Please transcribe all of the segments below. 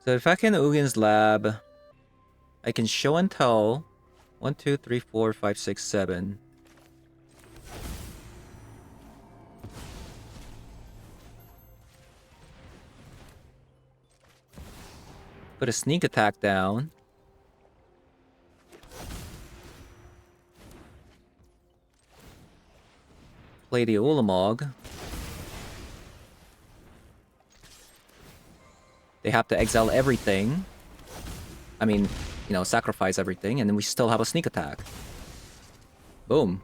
So if I can Ugin's Lab, I can show and tell 1, 2, 3, 4, 5, 6, 7. Put a sneak attack down. Play the Ulamog. They have to exile everything. I mean, you know, sacrifice everything, and then we still have a sneak attack. Boom.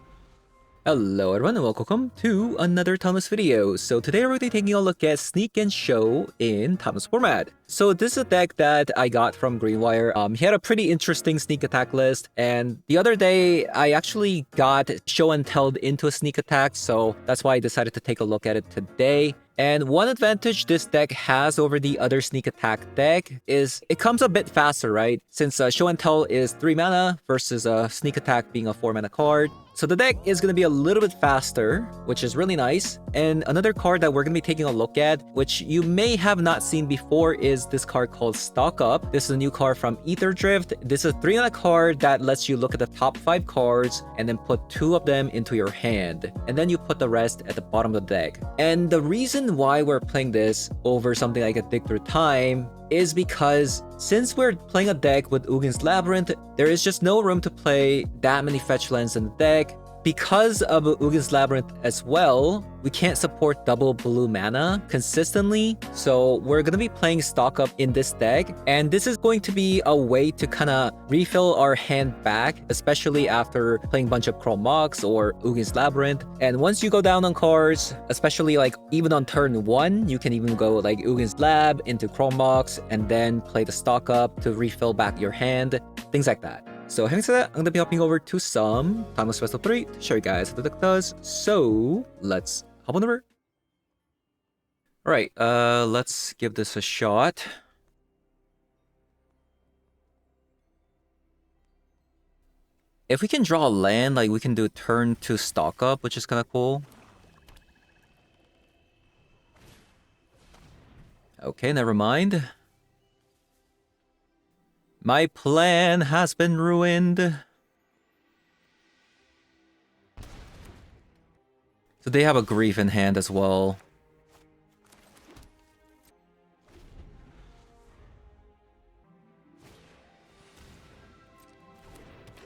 Hello everyone and welcome to another Thomas video. So today we're going to be taking a look at Sneak and Show in Thomas format. So this is a deck that I got from Greenwire. He had a pretty interesting sneak attack list, and the other day I actually got Show and Tell into a sneak attack, so that's why I decided to take a look at it today. And one advantage this deck has over the other sneak attack deck is it comes a bit faster, right? Since Show and Tell is 3 mana versus sneak attack being a 4 mana card. So the deck is going to be a little bit faster, which is really nice. And another card that we're going to be taking a look at, which you may have not seen before, is this card called Stock Up. This is a new card from Aetherdrift. This is a 3 mana card that lets you look at the top 5 cards and then put 2 of them into your hand. And then you put the rest at the bottom of the deck. And the reason why we're playing this over something like a Dig Through Time is because since we're playing a deck with Ugin's Labyrinth, there is just no room to play that many fetch lands in the deck. Because of Ugin's Labyrinth as well, we can't support double blue mana consistently, so we're going to be playing Stock Up in this deck, and this is going to be a way to kind of refill our hand back, especially after playing a bunch of Chrome Mox or Ugin's Labyrinth. And once you go down on cards, especially like even on turn 1, you can even go like Ugin's Lab into Chrome Mox and then play the Stock Up to refill back your hand, things like that. So having said that, I'm going to be hopping over to some Timeless Festival 3 to show you guys how the deck does. So let's hop on over. Alright, let's give this a shot. If we can draw a land, like we can do turn 2 Stock Up, which is kind of cool. Okay, never mind. My plan has been ruined. So they have a Grief in hand as well.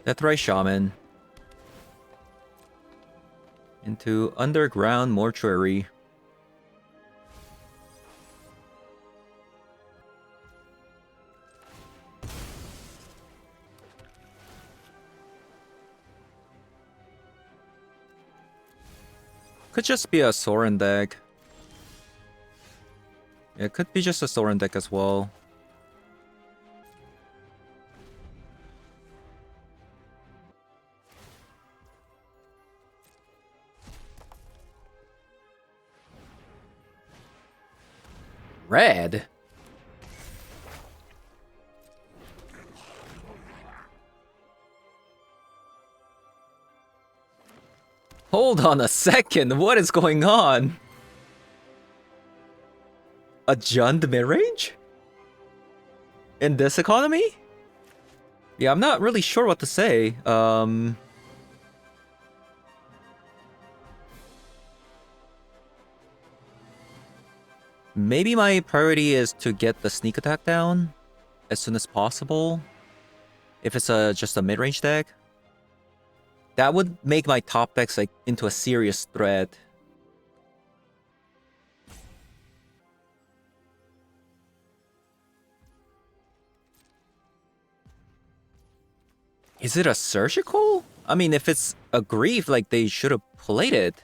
Deathray Shaman. Into Underground Mortuary. Could just be a Sorin deck. It could be just a Sorin deck as well. Red? Hold on a second, what is going on? A Jund mid-range? In this economy? Yeah, I'm not really sure what to say. Maybe my priority is to get the sneak attack down as soon as possible. If it's just a mid-range deck. That would make my top decks like into a serious threat. Is it a surgical? I mean, if it's a Grief, like they should have played it.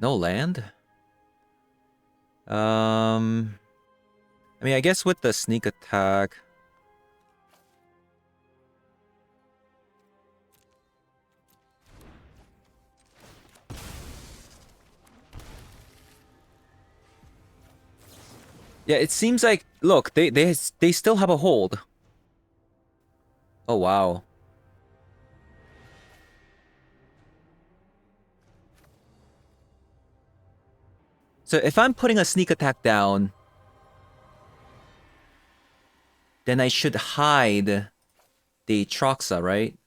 No land? I mean, I guess with the sneak attack. Yeah, it seems like, look, they still have a hold. Oh wow. So if I'm putting a sneak attack down, then I should hide the Troxa, right?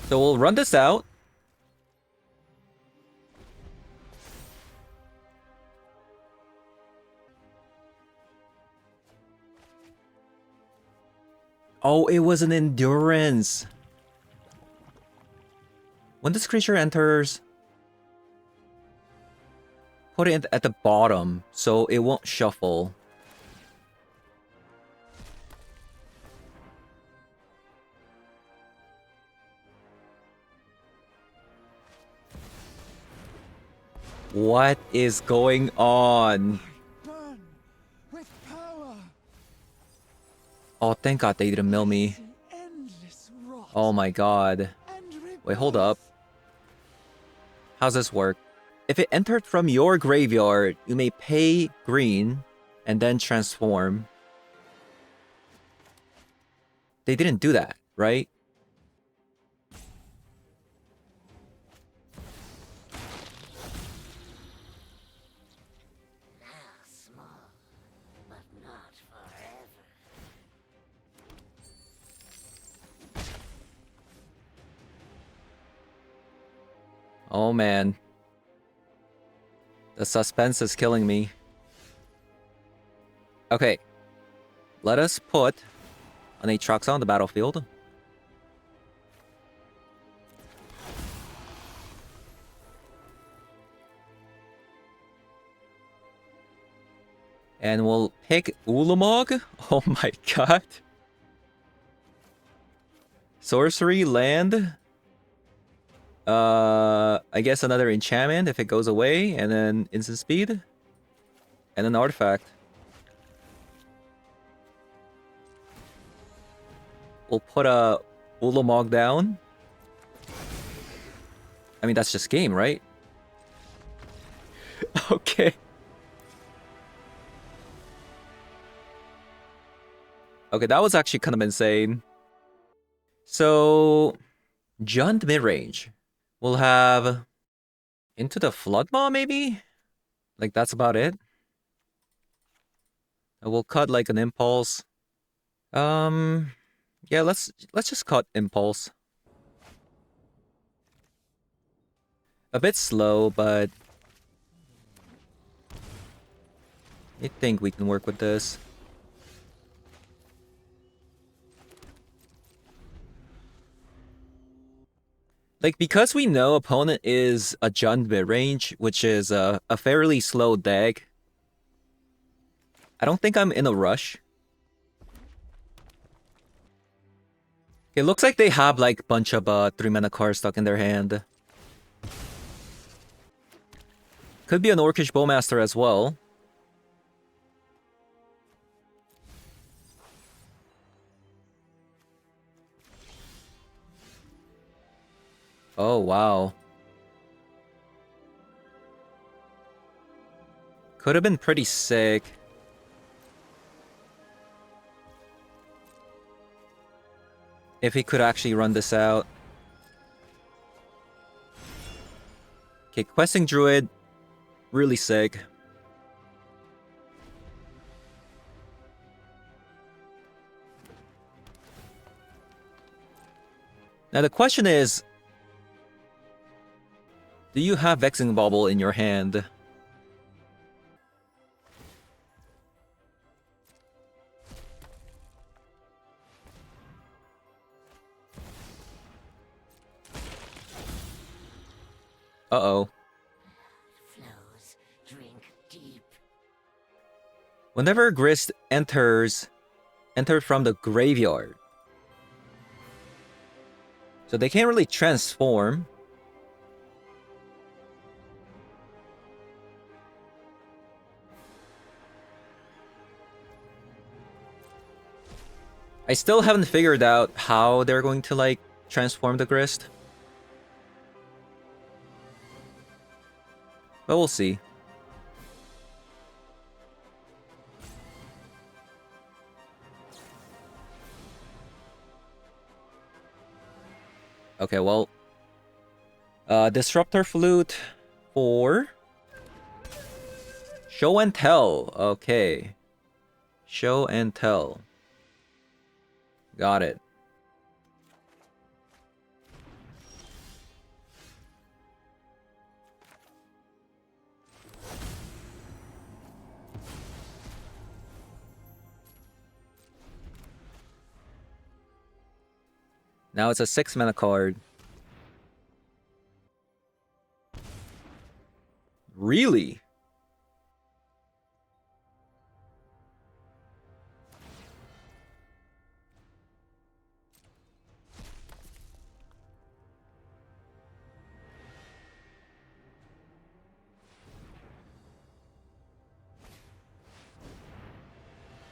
So we'll run this out. Oh, it was an endurance. When this creature enters, put it at the bottom so it won't shuffle. What is going on? Oh, thank God they didn't mill me. Oh my God. Wait, hold up. How's this work? If it entered from your graveyard, you may pay green and then transform. They didn't do that, right? Oh man. The suspense is killing me. Okay. Let us put an Aatrox on the battlefield. And we'll pick Ulamog. Oh my God. Sorcery, land. I guess another enchantment if it goes away, and then instant speed, and an artifact. We'll put a Ulamog down. I mean, that's just game, right? Okay. Okay, that was actually kind of insane. So, Jund mid-range. We'll have Into the Floodmaw, maybe? Like, that's about it. And we'll cut, like, an Impulse. Yeah, let's just cut Impulse. A bit slow, but I think we can work with this. Like, because we know opponent is a Jund mid-range, which is a fairly slow deck, I don't think I'm in a rush. It looks like they have, like, a bunch of 3-mana cards stuck in their hand. Could be an Orcish Bowmaster as well. Oh, wow. Could have been pretty sick. If he could actually run this out. Okay, Questing Druid. Really sick. Now the question is, do you have Vexing Bauble in your hand? Uh-oh. Whenever Grist entered from the graveyard. So they can't really transform. I still haven't figured out how they're going to, like, transform the Grist. But we'll see. Okay, well... Disruptor Flute for... Show and Tell. Okay. Show and Tell. Got it. Now it's a 6-mana card. Really?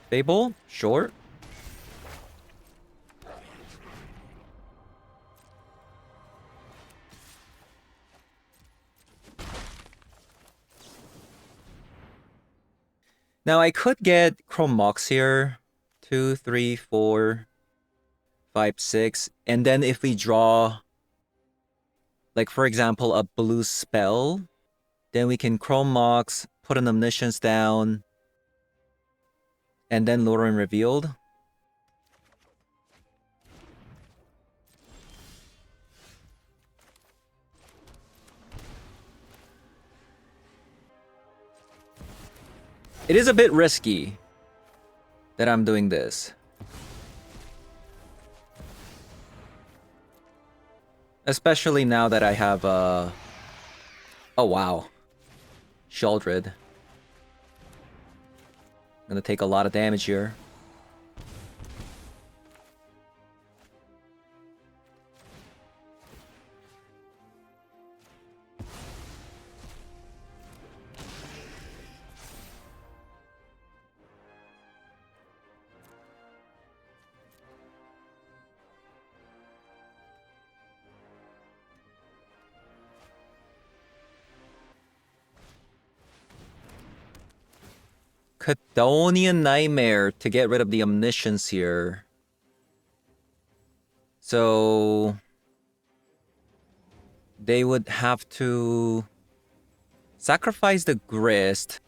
Fable? Sure. Now I could get Chrome Mox here. 2, 3, 4, 5, 6. And then if we draw, like for example, a blue spell, then we can Chrome Mox, put an Omniscience down, and then Lure and Revealed. It is a bit risky that I'm doing this. Especially now that I have, oh wow. Sheoldred. Gonna take a lot of damage here. Chthonian Nightmare to get rid of the Omniscience here. So... they would have to... sacrifice the Grist,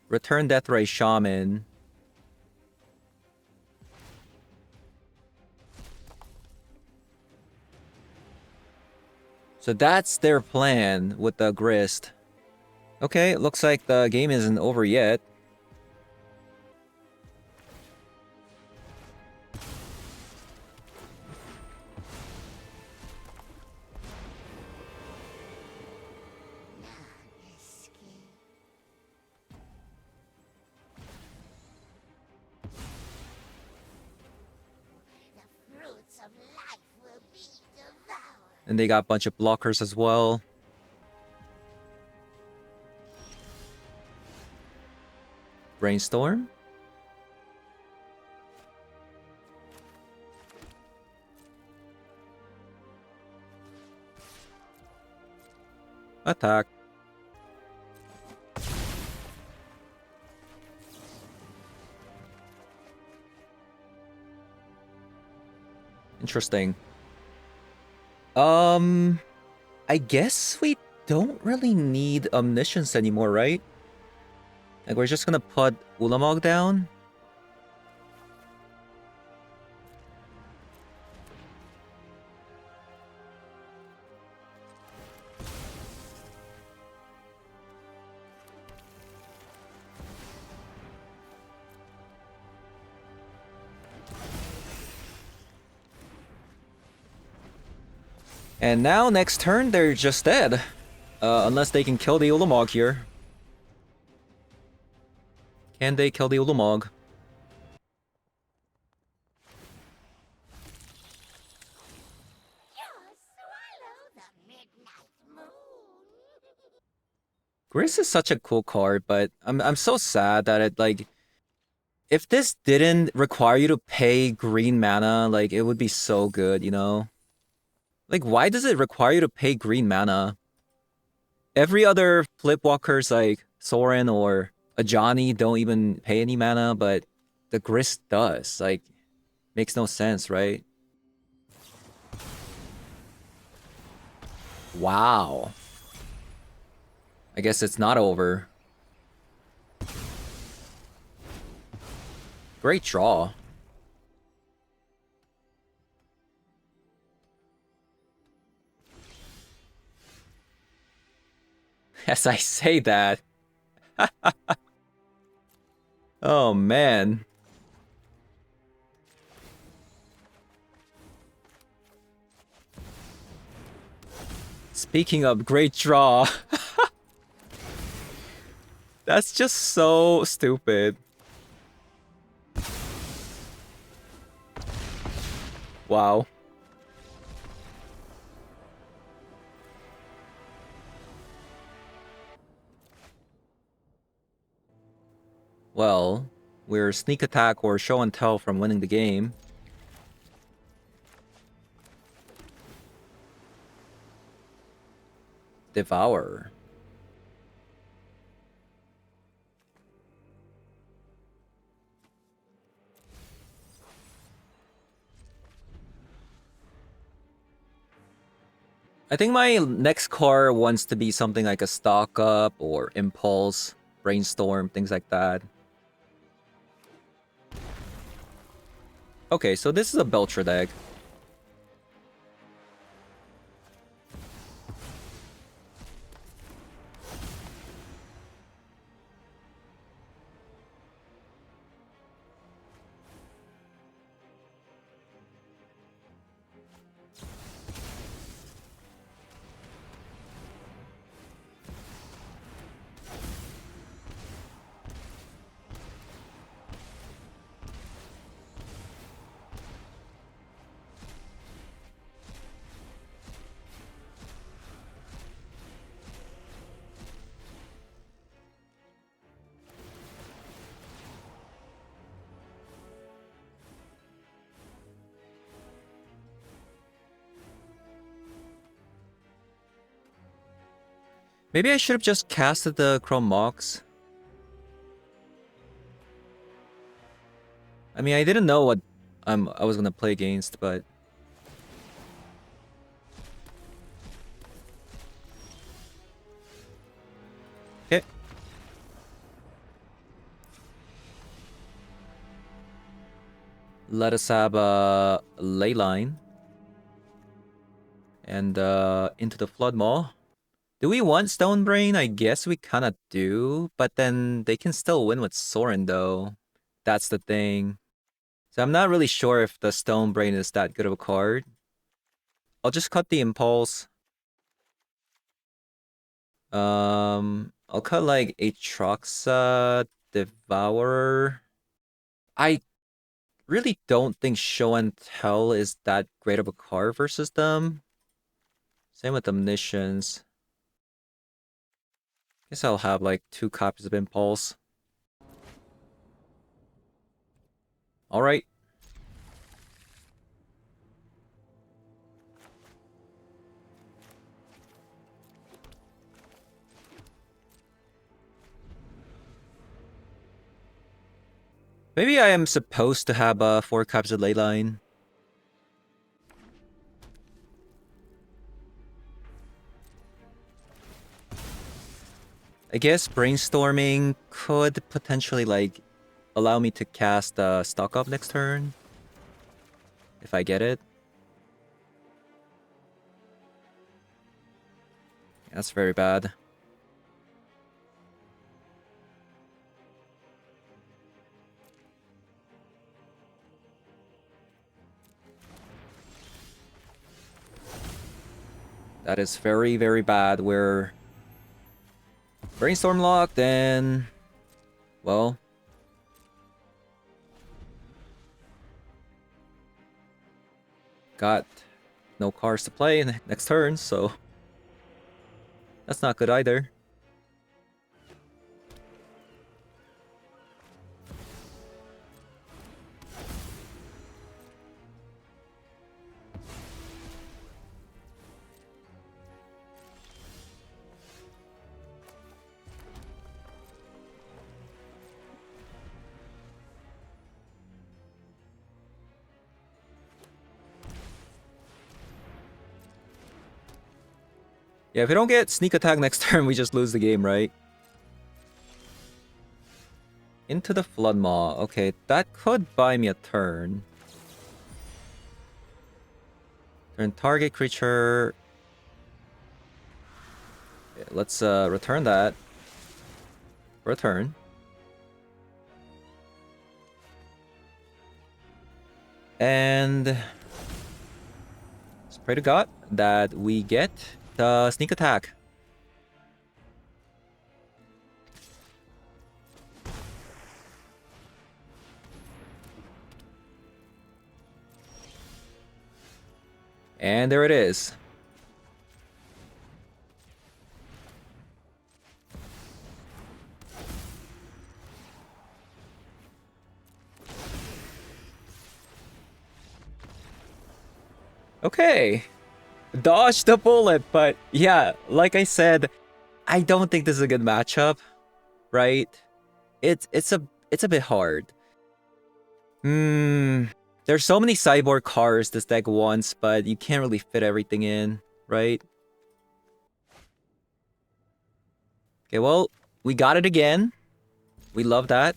return Deathray Shaman. So that's their plan with the Grist. Okay, it looks like the game isn't over yet. And they got a bunch of blockers as well. Brainstorm. Attack. Interesting. I guess we don't really need Omniscience anymore, right? Like, we're just gonna put Ulamog down? And now, next turn, they're just dead. Unless they can kill the Ulamog here. Can they kill the Ulamog? Grist is such a cool card, but I'm so sad that it, like... If this didn't require you to pay green mana, like, it would be so good, you know? Like, why does it require you to pay green mana? Every other flipwalkers like Soren or Ajani don't even pay any mana, but the Grist does. Like, makes no sense, right? Wow. I guess it's not over. Great draw. As I say that. Oh, man. Speaking of great draw. That's just so stupid. Wow. Well, we're sneak attack or show and tell from winning the game. Devour. I think my next car wants to be something like a stock up or impulse, brainstorm, things like that. Okay, so this is a Belcher deck. Maybe I should have just casted the Chrome Mox. I mean, I didn't know what I was gonna play against, but okay. Let us have a ley line and into the Flood Maw. Do we want Stone Brain? I guess we kind of do, but then they can still win with Soren though. That's the thing. So I'm not really sure if the Stone Brain is that good of a card. I'll just cut the Impulse. I'll cut like Aatroxa, Devourer. I really don't think Show and Tell is that great of a card versus them. Same with Omniscience. Guess I'll have like 2 copies of Impulse. Alright. Maybe I am supposed to have 4 copies of Leyline. I guess brainstorming could potentially like allow me to cast stock up next turn. If I get it. That's very bad. That is very, very bad. We're brainstorm locked and well, got no cards to play next turn, so that's not good either. Yeah, if we don't get sneak attack next turn, we just lose the game, right? Into the Flood Maw. Okay, that could buy me a turn. Turn target creature. Okay, let's return that. Return. And let's pray to God that we get the sneak attack. And there it is. Okay. Dodge the bullet, but yeah, like I said, I don't think this is a good matchup, right? It's a bit hard. There's so many cyborg cards this deck wants, but you can't really fit everything in, right? Okay, well, we got it again. We love that.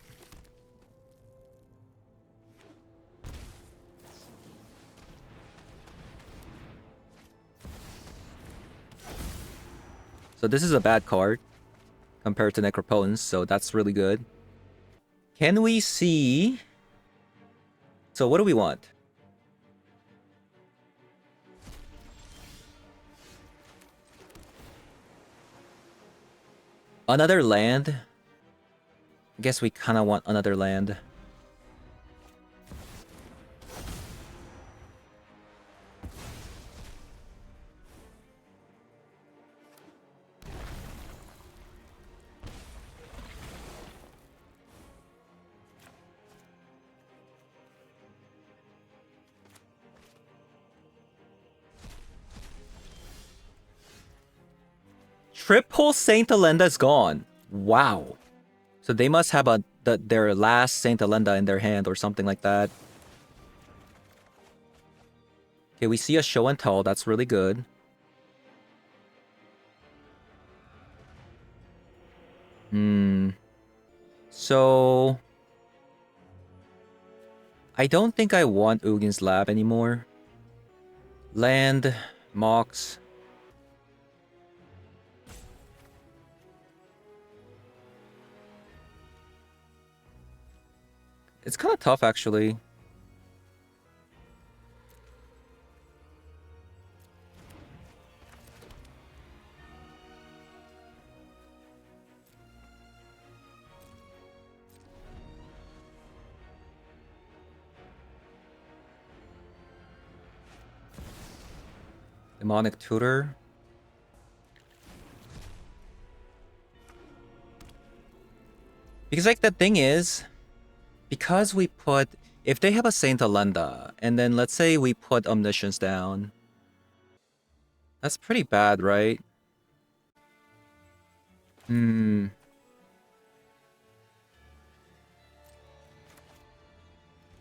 So this is a bad card compared to Necropotence, so that's really good. Can we see... So what do we want? Another land? I guess we kind of want another land. Triple Saint Alenda is gone. Wow. So they must have their last Saint Alenda in their hand or something like that. Okay, we see a show and tell. That's really good. So... I don't think I want Ugin's Lab anymore. Land, Mox. It's kind of tough, actually. Demonic Tutor. Because, like, the thing is, because we put... If they have a Saint Alenda, and then let's say we put Omniscience down, that's pretty bad, right?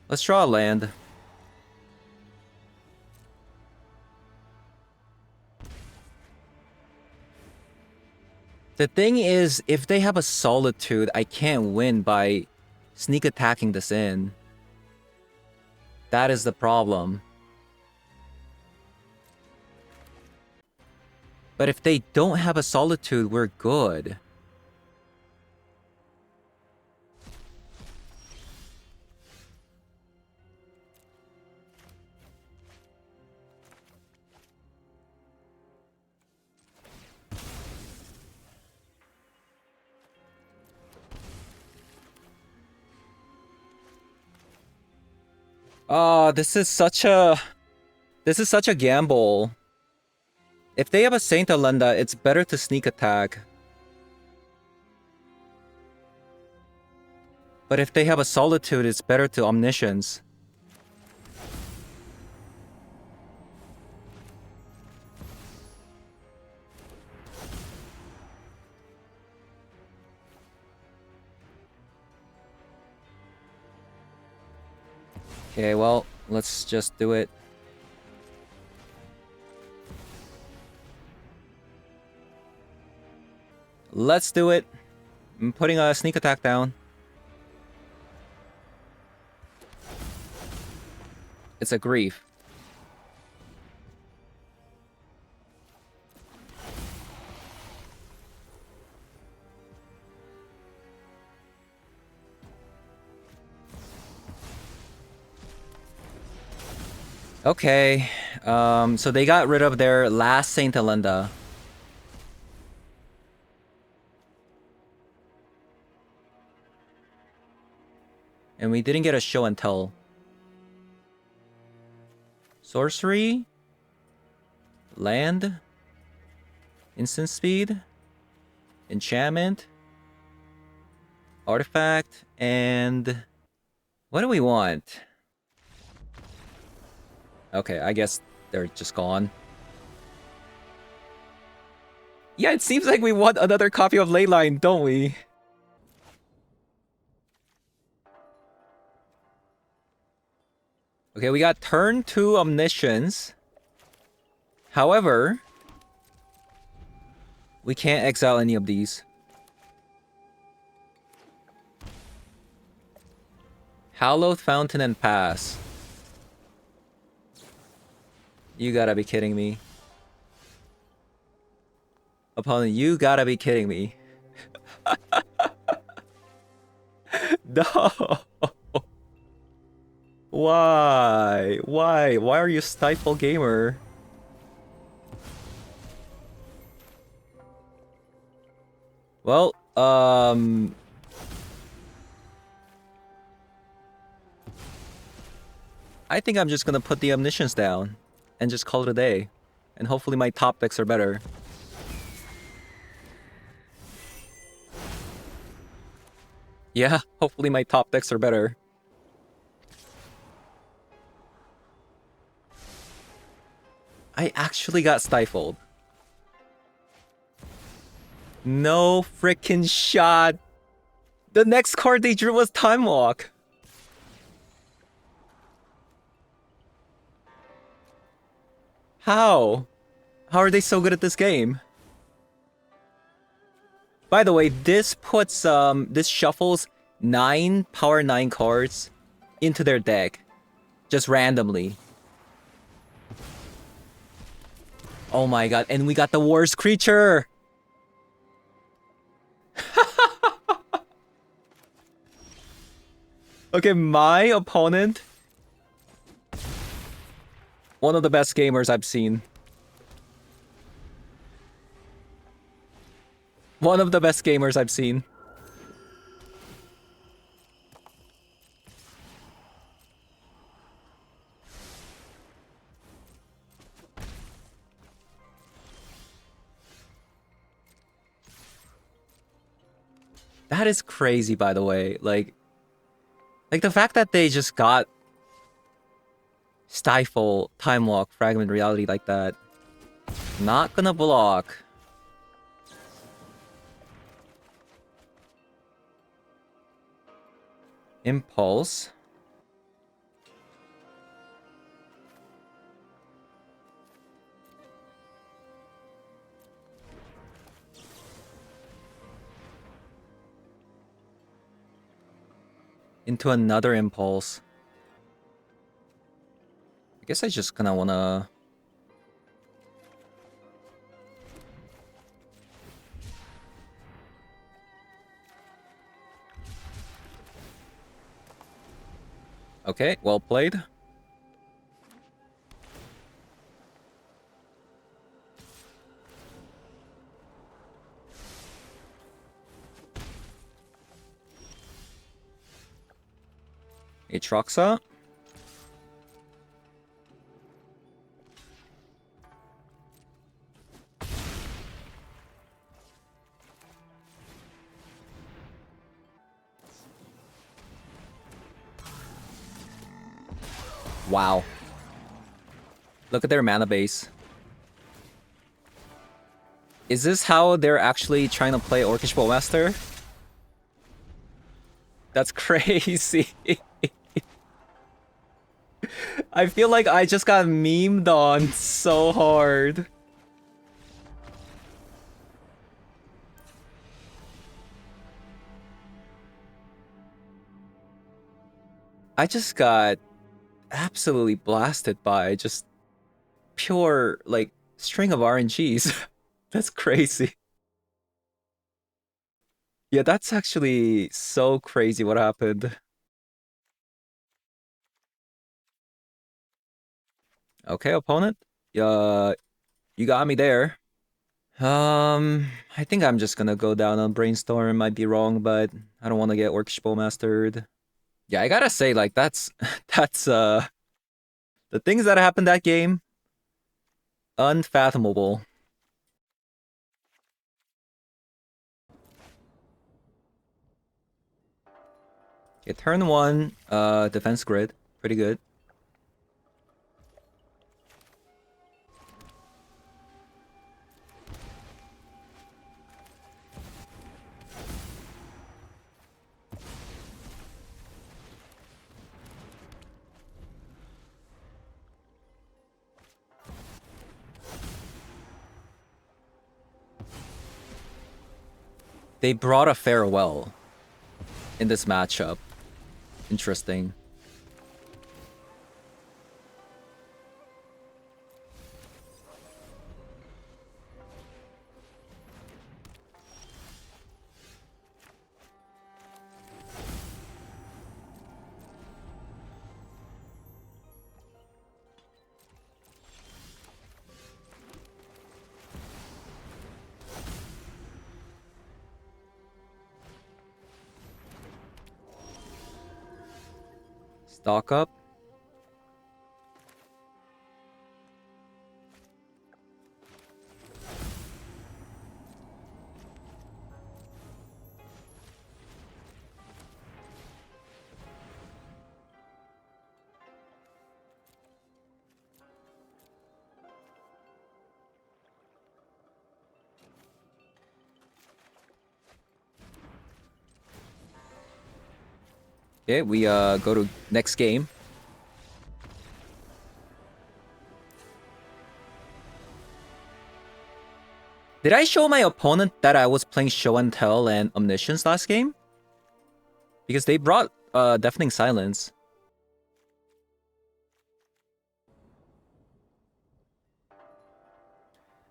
Let's draw a land. The thing is, if they have a Solitude, I can't win by sneak attacking this in. That is the problem. But if they don't have a Solitude, we're good. Oh, this is such a gamble. If they have a Saint Alenda, it's better to sneak attack. But if they have a Solitude, it's better to Omniscience. Okay, well, let's just do it. Let's do it. I'm putting a sneak attack down. It's a grief. Okay, so they got rid of their last Saint Elenda. And we didn't get a show and tell. Sorcery? Land? Instant speed? Enchantment? Artifact? And... what do we want? Okay, I guess they're just gone. Yeah, it seems like we want another copy of Leyline, don't we? Okay, we got turn 2 Omniscience. However, we can't exile any of these. Hallowed Fountain and pass. You gotta be kidding me. Opponent, you gotta be kidding me. No! Why? Why? Why are you Stifle Gamer? Well, I think I'm just gonna put the Omniscience down and just call it a day. And hopefully my top decks are better. Yeah, hopefully my top decks are better. I actually got stifled. No frickin' shot. The next card they drew was Time Walk. How? How are they so good at this game? By the way, this puts this shuffles 9 power 9 cards into their deck. Just randomly. Oh my god, and we got the worst creature! Okay, my opponent... one of the best gamers I've seen. One of the best gamers I've seen. That is crazy, by the way. Like the fact that they just got Stifle, Time Walk, Fragment Reality like that. Not gonna block. Impulse. Into another Impulse. I guess I just kinda wanna... Okay, well played. Atroxa. Wow. Look at their mana base. Is this how they're actually trying to play Orcish Bowmaster? That's crazy. I feel like I just got memed on so hard. I just got absolutely blasted by just pure, like, string of RNGs. That's crazy. Yeah, that's actually so crazy what happened. Okay, opponent. You got me there. I think I'm just gonna go down on Brainstorm. Might be wrong, but I don't want to get Workshop mastered. Yeah, I gotta say, like, that's that's the things that happened that game, unfathomable. Okay, turn one, defense grid, pretty good. They brought a farewell in this matchup. Interesting. Stock up. Okay, we go to next game. Did I show my opponent that I was playing Show and Tell and Omniscience last game? Because they brought Deafening Silence.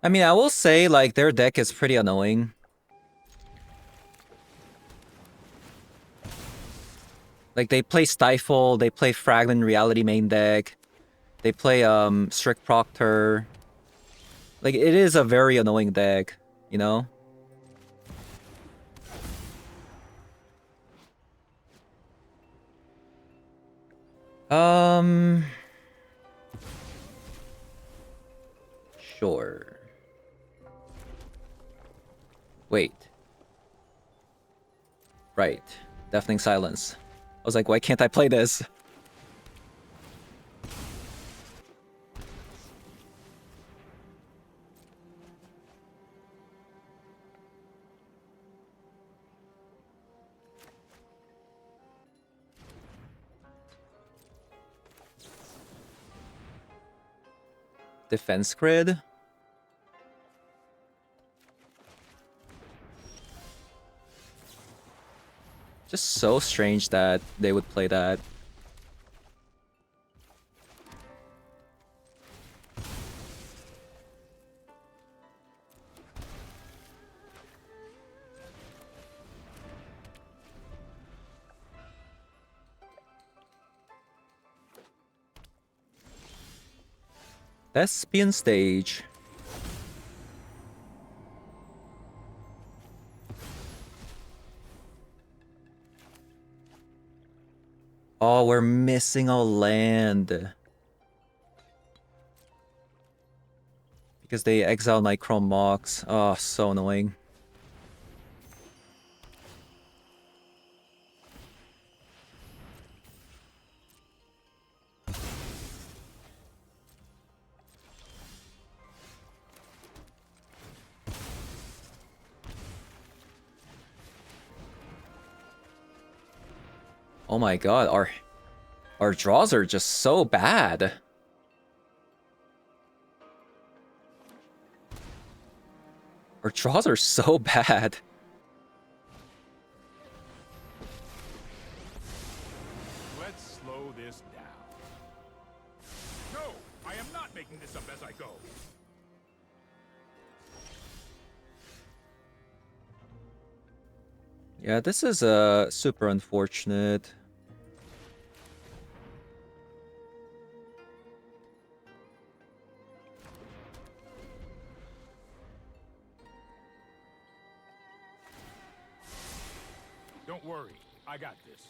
I mean, I will say, like, their deck is pretty annoying. Like, they play Stifle, they play Fragment Reality main deck, they play Strict Proctor. Like, it is a very annoying deck, you know? Sure. Wait. Right. Deafening Silence. I was like, why can't I play this? Defense grid? Just so strange that they would play that. Thespian stage. Oh, we're missing a land. Because they exiled my Chrome Mox. Oh, so annoying. Oh my god, our draws are just so bad. Our draws are so bad. Let's slow I go. Yeah, this is super unfortunate. Don't worry, I got this.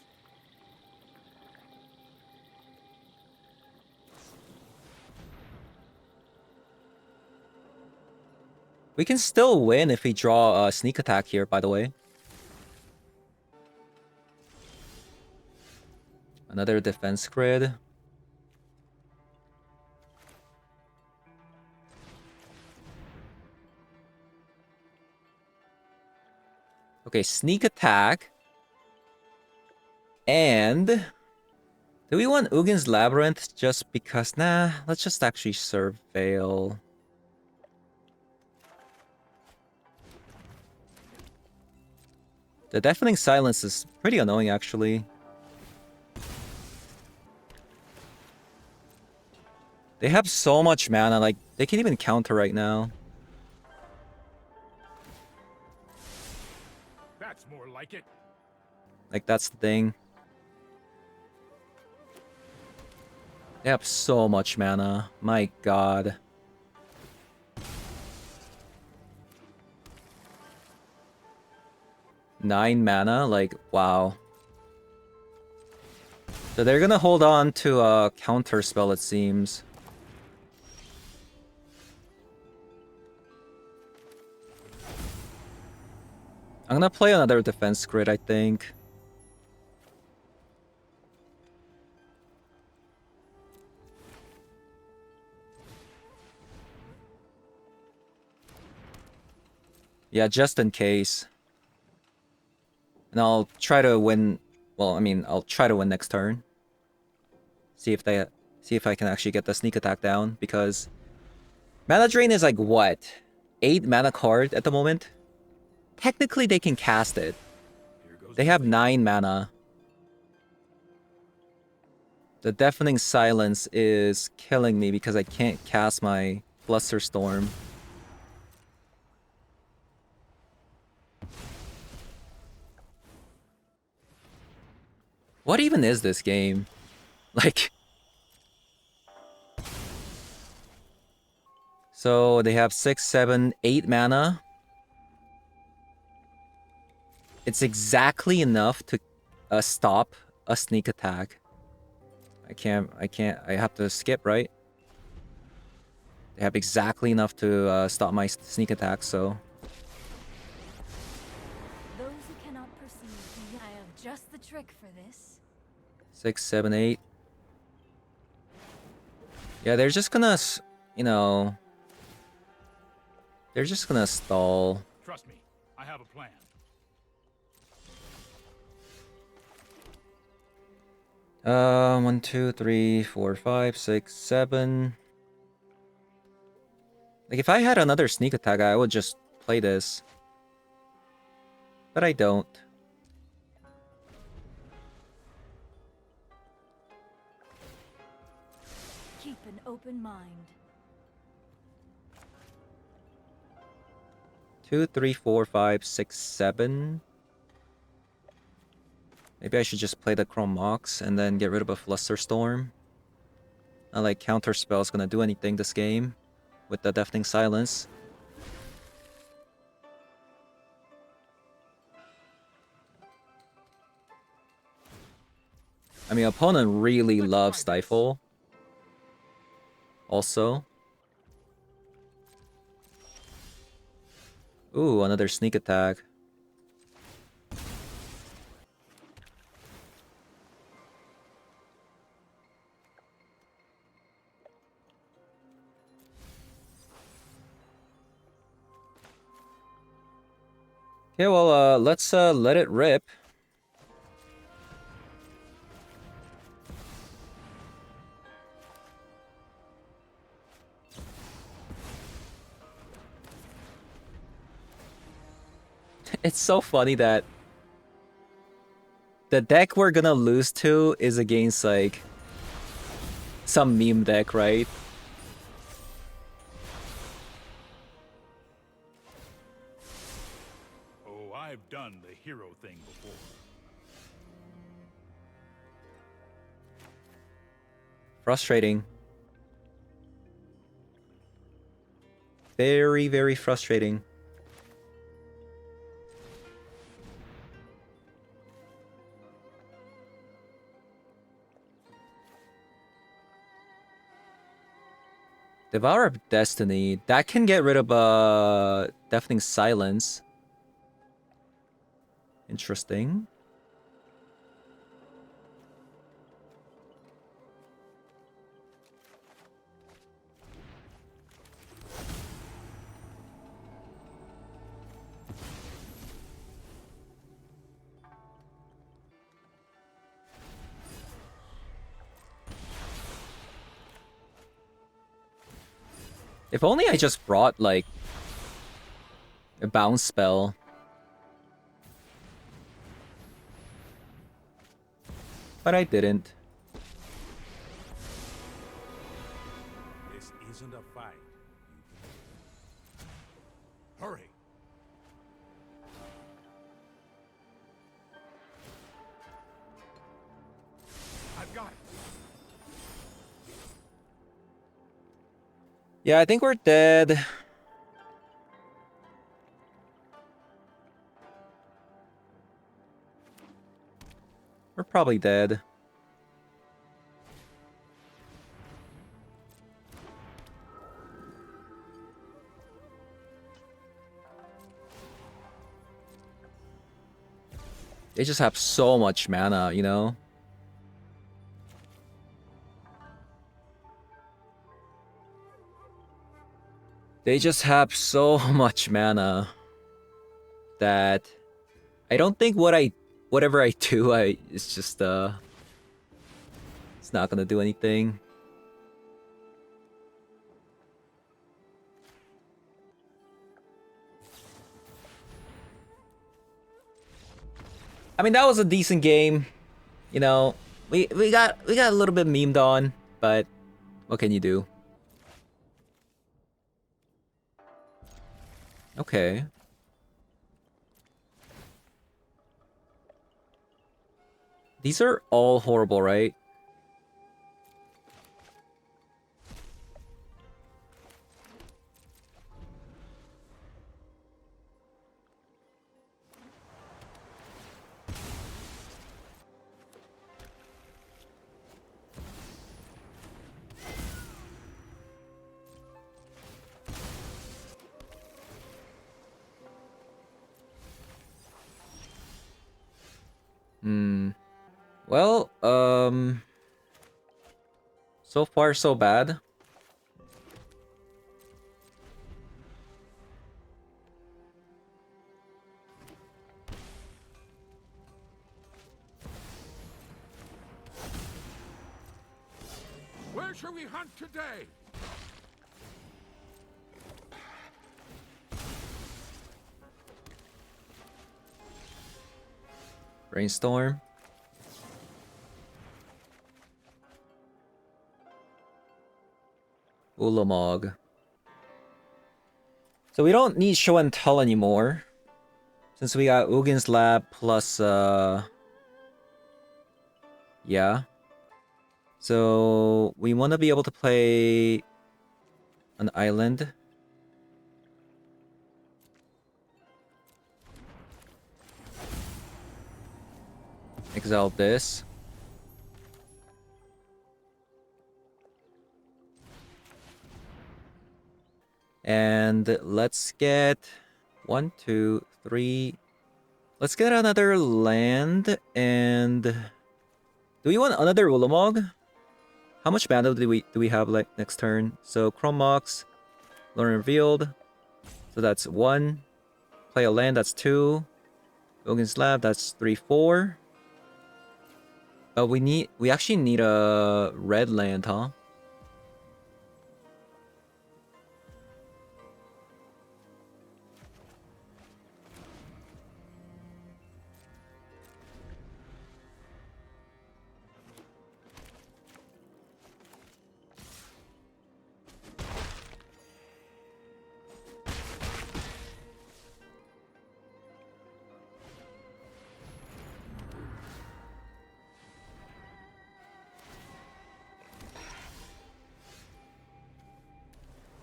We can still win if we draw a sneak attack here, by the way. Another defense grid. Okay, sneak attack. And do we want Ugin's Labyrinth just because? Nah, let's just actually surveil. The Deafening Silence is pretty annoying, actually. They have so much mana, like, they can't even counter right now. That's more like it. Like, that's the thing. They have so much mana. My god. Nine mana? Like, wow. So they're gonna hold on to a counter spell, it seems. I'm gonna play another defense grid, I think. Yeah, just in case. And I'll try to win. Well, I mean, I'll try to win next turn. See if I can actually get the sneak attack down, because mana drain is like what? 8 mana card at the moment? Technically they can cast it. They have 9 mana. The Deafening Silence is killing me because I can't cast my Flusterstorm. What even is this game? Like... So they have 6, 7, 8 mana. It's exactly enough to stop a sneak attack. I have to skip, right? They have exactly enough to stop my sneak attack, so... Those who cannot perceive me, I have just the trick for this. 6, 7, 8. Yeah, they're just gonna, you know... They're just gonna stall. Trust me, I have a plan. One, 2, 3, 4, 5, 6, 7. Like, if I had another sneak attack, I would just play this. But I don't. Keep an open mind. 2, 3, 4, 5, 6, 7. Maybe I should just play the Chrome Mox and then get rid of a Flusterstorm. Not like Counterspell's gonna do anything this game with the Deafening Silence. I mean, opponent really loves Stifle. Also. Ooh, another sneak attack. Okay, well, let's let it rip. It's so funny that the deck we're gonna lose to is against, like, some meme deck, right? I've done the hero thing before. Frustrating. Very, very frustrating. Devourer of Destiny. That can get rid of Deafening Silence. Interesting. If only I just brought, like, a bounce spell. But I didn't. This isn't a fight. Hurry. I've got it. Yeah, I think we're dead. We're probably dead. They just have so much mana, you know? They just have so much mana that I don't think whatever I do, it's just it's not gonna do anything. I mean, that was a decent game. You know, we got a little bit memed on, but what can you do? Okay. These are all horrible, right? Well, so far so bad. Where shall we hunt today? Brainstorm. Ulamog. So we don't need show and tell anymore. Since we got Ugin's Lab plus yeah. So we want to be able to play an island. Exile this. And let's get 1, 2, 3. Let's get another land. And do we want another Ulamog? How much mana do we have like next turn? So Chrome Mox, Learn Revealed. So that's 1. Play a land, that's 2. Ugin's Lab, that's 3, 4. We actually need a red land, huh?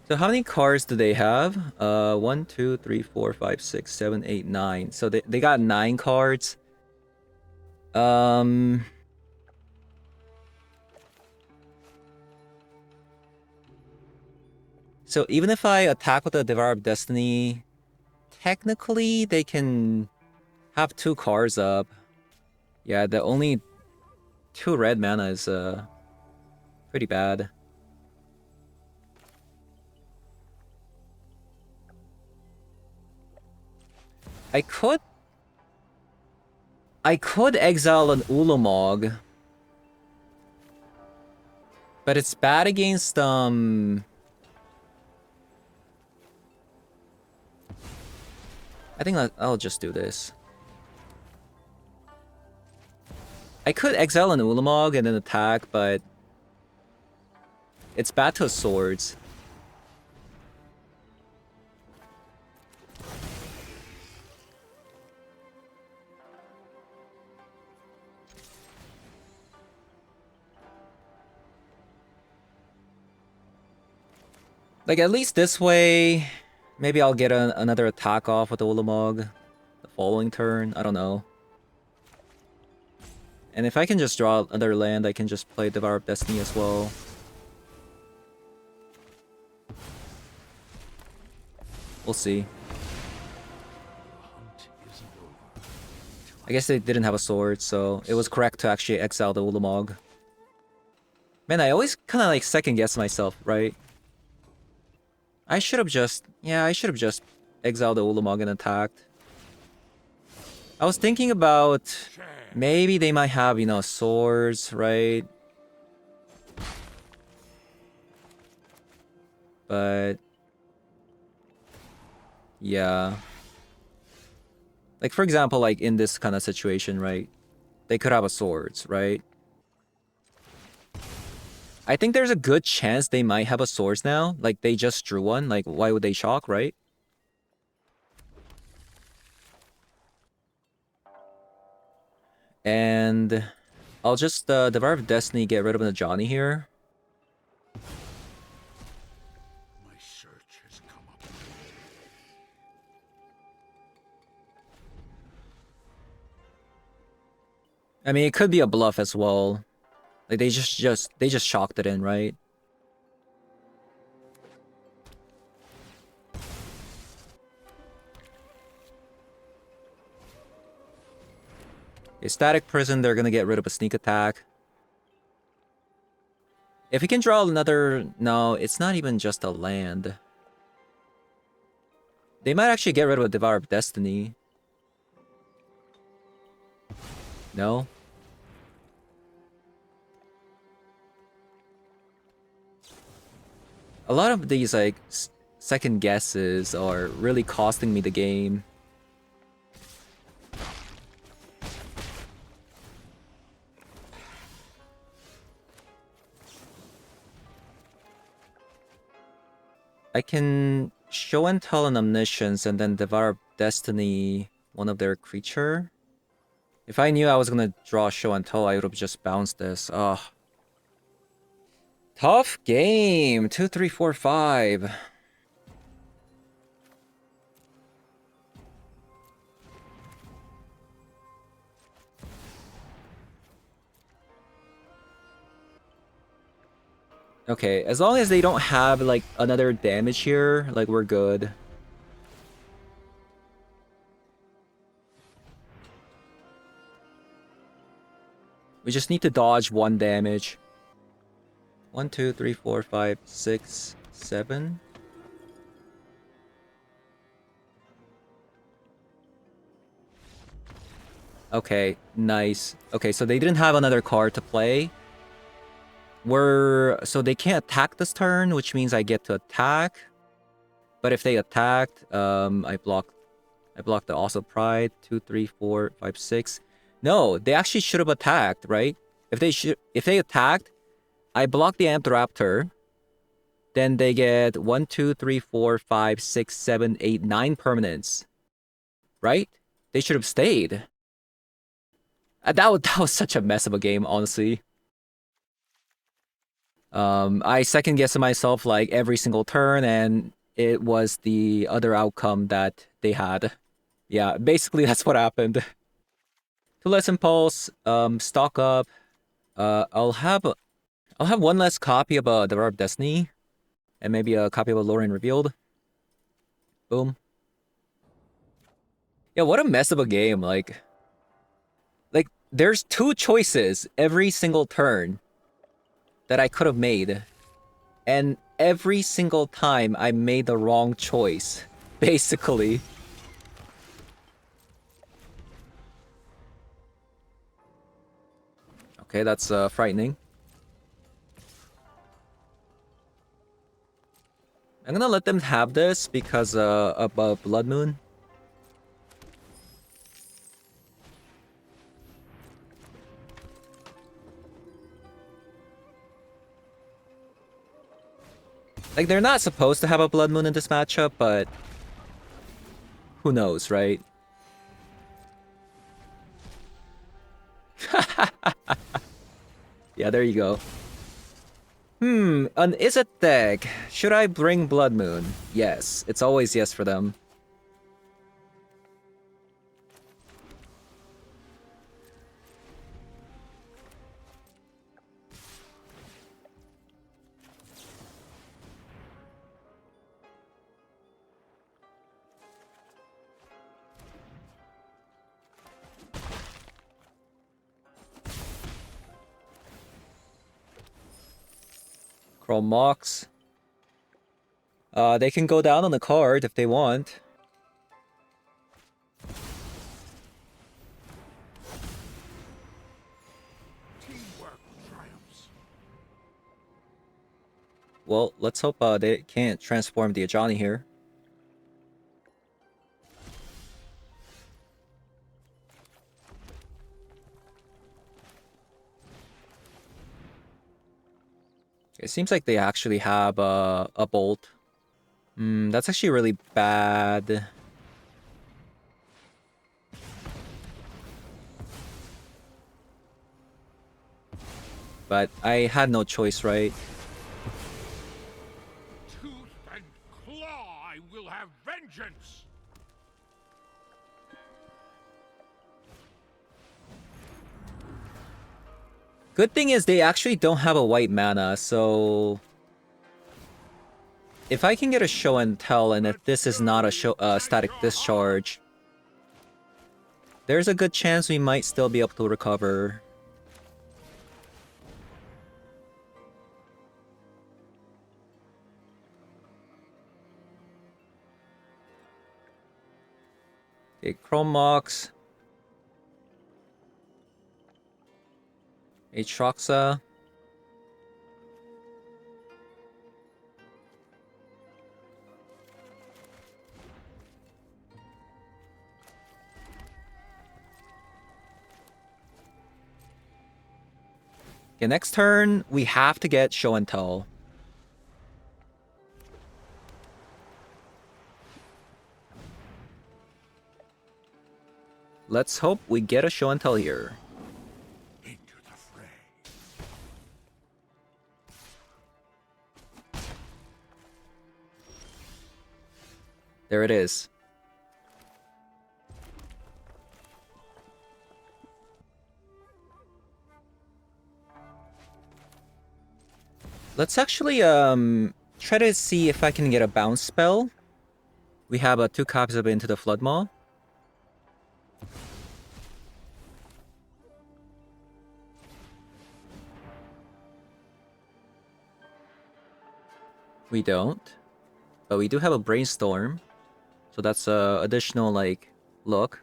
So how many cards do they have? 1, 2, 3, 4, 5, 6, 7, 8, 9. So they got 9 cards. So even if I attack with the Devourer of Destiny, technically they can have 2 cards up. Yeah, the only 2 red mana is pretty bad. I could exile an Ulamog, but it's bad against I think I'll just do this. I could exile an Ulamog and then attack, but it's bad to swords. Like, at least this way, maybe I'll get another attack off with the Ulamog the following turn. I don't know. And if I can just draw another land, I can just play Devourer of Destiny as well. We'll see. I guess they didn't have a sword, so it was correct to actually exile the Ulamog. Man, I always kind of like second guess myself, right? I should have just... Yeah, I should have just exiled the Ulamog and attacked. I was thinking about... Maybe they might have, you know, swords, right? But... Yeah. Like, for example, like, in this kind of situation, right? They could have a swords, right? I think there's a good chance they might have a swords now. Like, they just drew one. Like, why would they shock, right? And I'll just Devourer of Destiny, get rid of the Johnny here. My search has come up. I mean, it could be a bluff as well. Like, they just shocked it in, right? A Static Prison, they're gonna get rid of a sneak attack. If we can draw another... No, it's not even just a land. They might actually get rid of a Devourer of Destiny. No? A lot of these, like, second guesses are really costing me the game. I can show and tell an Omniscience and then Devour Destiny one of their creature. If I knew I was gonna draw show and tell, I would have just bounced this. Ugh. Tough game. 2, 3, 4, 5. Okay, as long as they don't have, like, another damage here, like, we're good. We just need to dodge 1 damage. 1, 2, 3, 4, 5, 6, 7. Okay, nice. Okay, so they didn't have another card to play. So they can't attack this turn, which means I get to attack. But if they attacked, I blocked the Also Pride. 2, 3, 4, 5, 6. No, they actually should have attacked, right? If they attacked, I block the Amped Raptor. Then they get 1, 2, 3, 4, 5, 6, 7, 8, 9 permanents. Right? They should have stayed. That was such a mess of a game, honestly. I second guessed myself like every single turn, and it was the other outcome that they had. Yeah, basically that's what happened. Two less impulse, stock up. I'll have one less copy of the Rare of Destiny, and maybe a copy of Lorien Revealed. Boom. Yeah, what a mess of a game. Like there's two choices every single turn that I could have made, and every single time I made the wrong choice, basically. Okay, that's frightening. I'm gonna let them have this because of Blood Moon. Like, they're not supposed to have a Blood Moon in this matchup, but who knows, right? Yeah, there you go. An Izzet deck. Should I bring Blood Moon? Yes, it's always yes for them. Chrome Mox. They can go down on the card if they want. Teamwork triumphs. Well, let's hope they can't transform the Ajani here. It seems like they actually have a Bolt. That's actually really bad. But I had no choice, right? Tooth and claw, I will have vengeance. Good thing is they actually don't have a white mana, so if I can get a show and tell, and if this is not a static discharge, there's a good chance we might still be able to recover. Okay, Chrome Mox. Aatroxa. Okay, next turn, we have to get show and tell. Let's hope we get a show and tell here. Into the fray. There it is. Let's actually try to see if I can get a bounce spell. We have 2 copies of Into the Floodmaw. We don't. But we do have a Brainstorm. So that's additional, like, look.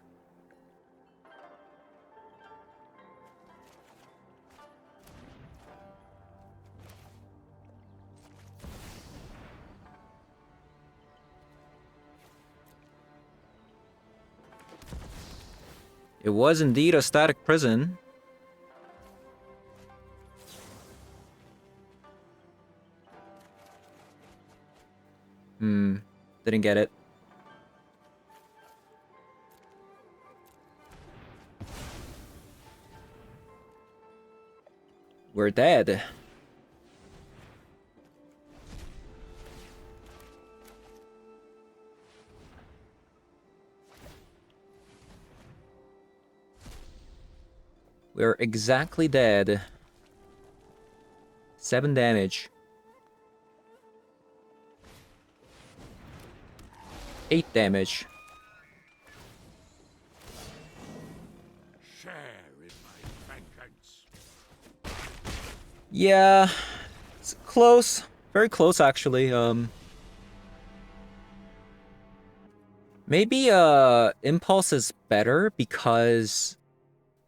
It was indeed a static prison. Didn't get it. We're dead. We're exactly dead. 7 damage. 8 damage. Share in my vengeance. Yeah, it's close. Very close, actually. Maybe Impulse is better because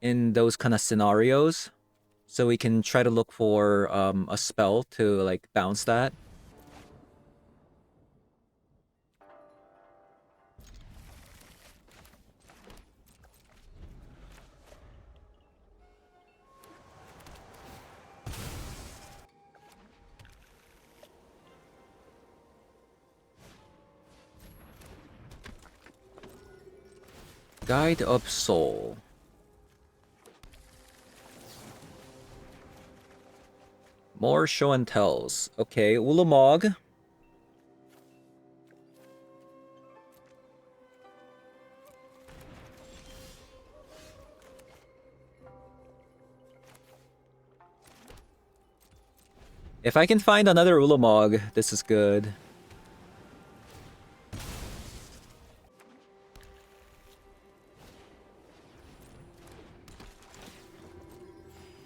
in those kind of scenarios, so we can try to look for a spell to like bounce that. Guide of Soul. More show and tells. Okay, Ulamog. If I can find another Ulamog, this is good.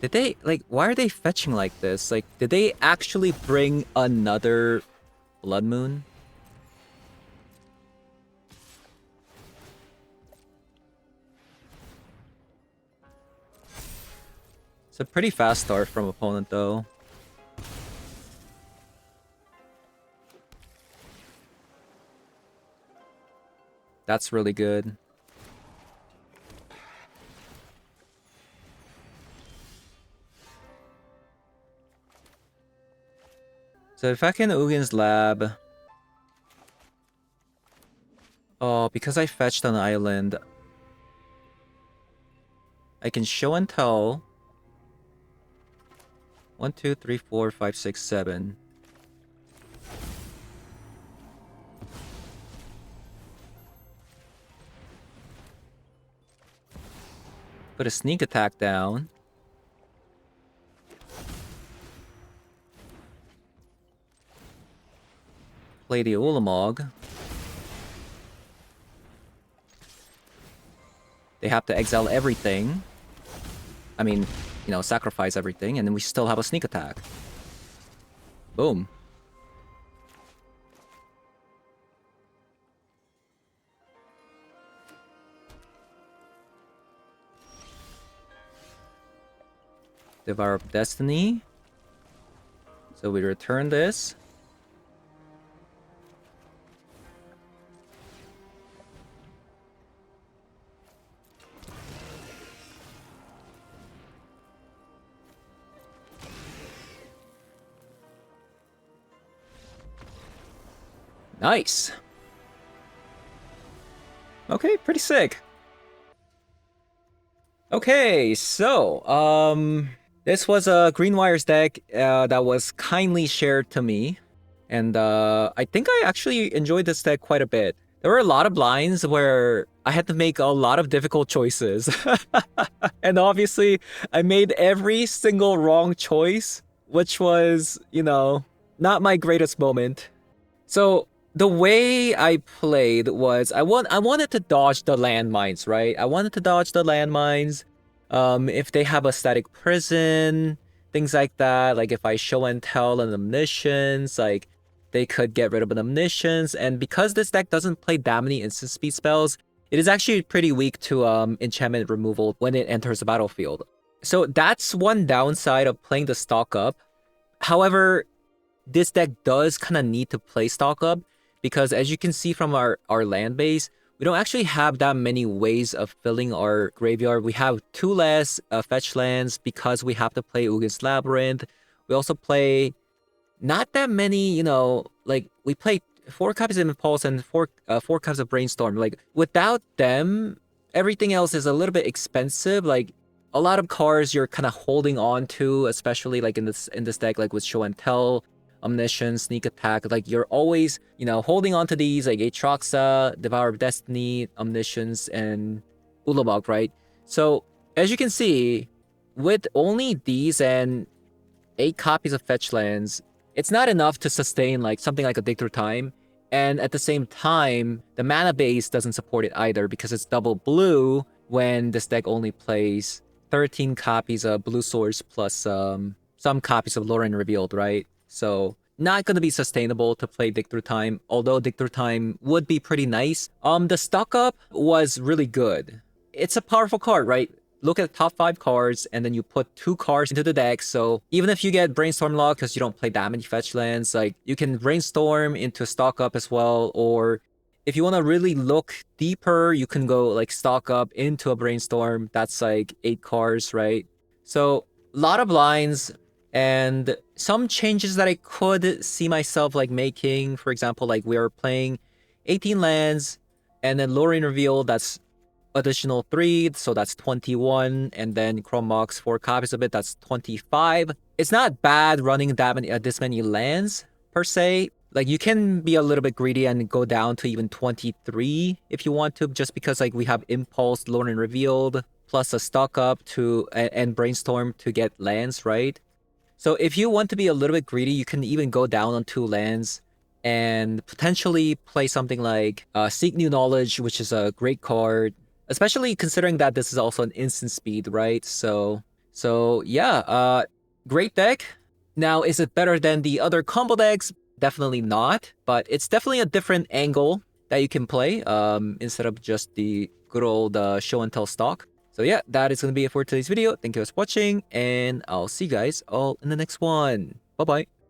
Did they, like, why are they fetching like this? Like, did they actually bring another Blood Moon? It's a pretty fast start from opponent, though. That's really good. So if I can Ugin's Lab... Oh, because I fetched an island, I can show and tell. 1, 2, 3, 4, 5, 6, 7. Put a sneak attack down. Play the Ulamog. They have to exile everything. I mean, you know, sacrifice everything, and then we still have a sneak attack. Boom. Devour of Destiny. So we return this. Nice. Okay, pretty sick. Okay, so, this was a Green Wires deck that was kindly shared to me. And I think I actually enjoyed this deck quite a bit. There were a lot of lines where I had to make a lot of difficult choices. And obviously, I made every single wrong choice, which was, you know, not my greatest moment. So the way I played was I wanted to dodge the landmines, right? I wanted to dodge the landmines. If they have a static prison, things like that. Like if I show and tell an omniscience, like they could get rid of an omniscience. And because this deck doesn't play that many instant speed spells, it is actually pretty weak to enchantment removal when it enters the battlefield. So that's one downside of playing the stock up. However, this deck does kind of need to play stock up because as you can see from our land base, we don't actually have that many ways of filling our graveyard. We have 2 less fetch lands because we have to play Ugin's Labyrinth. We also play not that many, you know, like we play 4 copies of Impulse and 4 copies of Brainstorm. Like without them, everything else is a little bit expensive. Like a lot of cards you're kind of holding on to, especially like in this deck, like with Show and Tell, Omniscience, Sneak Attack. Like you're always, you know, holding on to these like Aatroxa, Devour of Destiny, Omniscience, and Ulamog, right? So as you can see, with only these and 8 copies of fetch lands, it's not enough to sustain like something like a Dig Through Time. And at the same time, the mana base doesn't support it either because it's double blue when this deck only plays 13 copies of Blue Source plus some copies of Lorien Revealed, right? So not gonna be sustainable to play Dig Through Time, although Dig Through Time would be pretty nice. The stock up was really good. It's a powerful card, right? Look at the top 5 cards, and then you put 2 cards into the deck. So even if you get Brainstorm Lock because you don't play that many fetch lands, like you can Brainstorm into stock up as well. Or if you want to really look deeper, you can go like stock up into a Brainstorm. That's like 8 cards, right? So a lot of lines and some changes that I could see myself like making. For example, like we are playing 18 lands, and then Lorien Reveal, that's additional 3, so that's 21, and then Chrome Mox 4 copies of it, that's 25. It's not bad running that many this many lands per se. Like you can be a little bit greedy and go down to even 23 if you want to, just because like we have Impulse, Lorien Revealed, plus a stock up to and Brainstorm to get lands, right? So if you want to be a little bit greedy, you can even go down on 2 lands and potentially play something like Seek New Knowledge, which is a great card. Especially considering that this is also an instant speed, right? So yeah, great deck. Now, is it better than the other combo decks? Definitely not, but it's definitely a different angle that you can play instead of just the good old show and tell stock. So yeah, that is going to be it for today's video. Thank you guys for watching, and I'll see you guys all in the next one. Bye-bye.